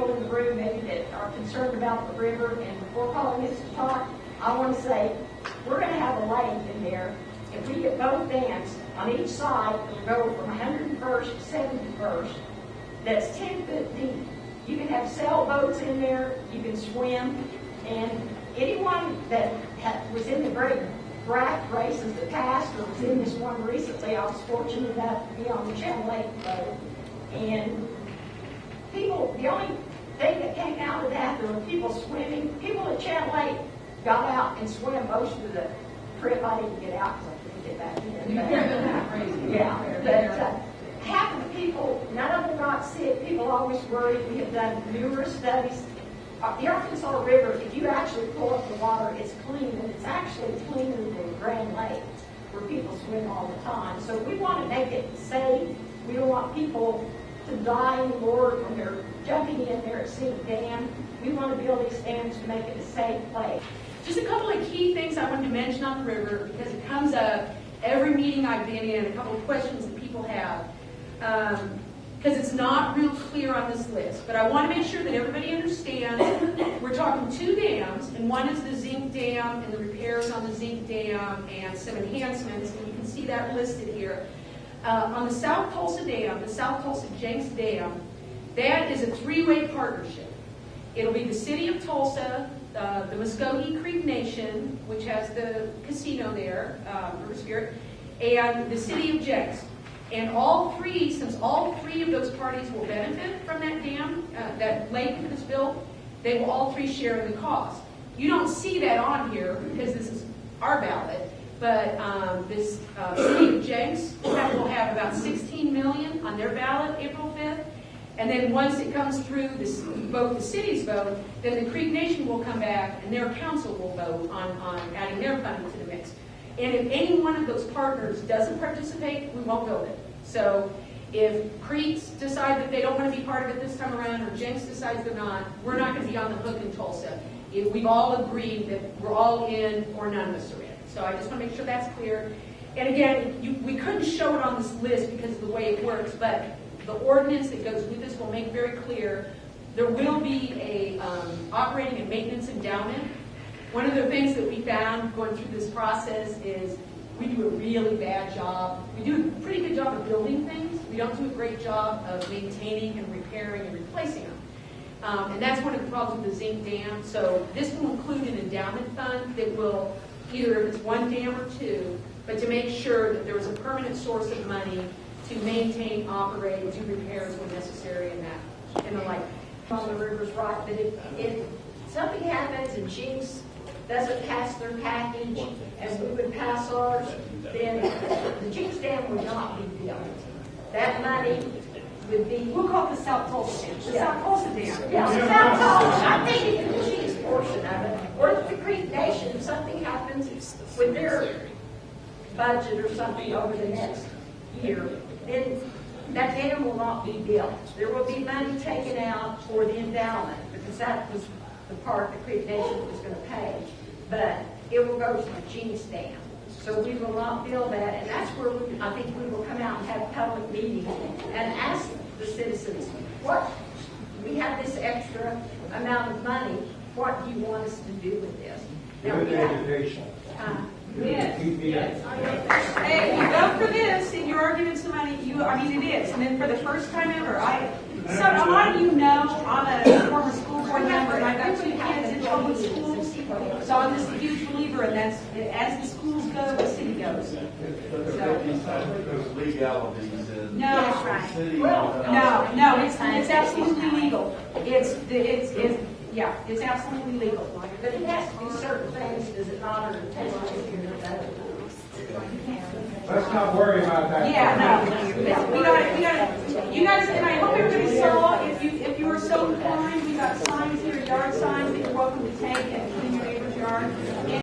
people in the room maybe that are concerned about the river, and before calling this to talk, I want to say we're going to have a lake in there. If we get both dams on each side, it'll go from 101st to 71st. That's 10 foot deep. You can have sailboats in there. You can swim, and anyone that was in the great raft races that passed, or was in this one recently, I was fortunate enough to be on the Channel Lake boat, and people, the only thing that came out of that, there were people swimming. People at Channel Lake got out and swam most of the trip. I didn't get out because I couldn't get back in. But half of the people, none of them got sick. People always worried. We have done numerous studies. The Arkansas River, if you actually pull up the water, it's clean, and it's actually cleaner than Grand Lake, where people swim all the time. So we want to make it safe. We don't want people to die anymore when they're jumping in there at St. Dam. We want to build these dams to make it a safe place. Just a couple of key things I wanted to mention on the river, because it comes up every meeting I've been in, a couple of questions that people have, because it's not real clear on this list. But I want to make sure that everybody understands we're talking 2 dams, and one is the zinc dam and the repairs on the zinc dam and some enhancements, and you can see that listed here. On the South Tulsa Dam, the South Tulsa Jenks Dam, that is a 3-way partnership. It'll be the city of Tulsa, the Muskogee Creek Nation, which has the casino there, River Spirit, and the city of Jenks. And all three, since all 3 of those parties will benefit from that dam, that lake that is built, they will all 3 share in the cost. You don't see that on here because this is our ballot, but this city of Jenks will have about $16 million on their ballot April 5th. And then once it comes through both the cities vote, then the Creek Nation will come back and their council will vote on adding their funding to the mix. And if any one of those partners doesn't participate, we won't build it. So if Creeks decide that they don't want to be part of it this time around, or Jenks decides they're not, we're not going to be on the hook in Tulsa. We've all agreed that we're all in or none of us are in. So I just want to make sure that's clear. And again, we couldn't show it on this list because of the way it works, but the ordinance that goes with this will make very clear there will be a operating and maintenance endowment. One of the things that we found going through this process is we do a really bad job. We do a pretty good job of building things. We don't do a great job of maintaining and repairing and replacing them. And that's one of the problems with the zinc dam. So this will include an endowment fund that will, either if it's 1 dam or 2, but to make sure that there is a permanent source of money to maintain, operate, do repairs when necessary, and the like. On the river's right, but if something happens and Jenks doesn't pass their package and we would pass ours, then the Jenks Dam would not be built. That money would be... We'll call it the South Tulsa Dam. The South Tulsa Dam. Yeah, the South Tulsa. I'm thinking the Jenks portion of it. Or if the Creek Nation, if something happens with their budget or something over the next year, then that dam will not be built. There will be money taken out for the endowment, because that was the part the Creek Nation was going to pay. But it will go to the Jenks Dam. So we will not build that, and that's where I think we will come out and have public meetings and ask the citizens, what, we have this extra amount of money, what do you want us to do with this? Now, education. Yes. Hey, you vote for this, and you're arguing some money. I mean, it is. And then for the first time ever, so a lot of you know I'm a former school board member, and I've got 2 kids in public schools. So I'm just a huge believer in that. As the schools go, the city goes. There's legalities in No, that's right. city. no, it's absolutely legal. It's absolutely legal. But it has to be certain things, does it not, or it has to be Let's not worry about that. Yeah, no.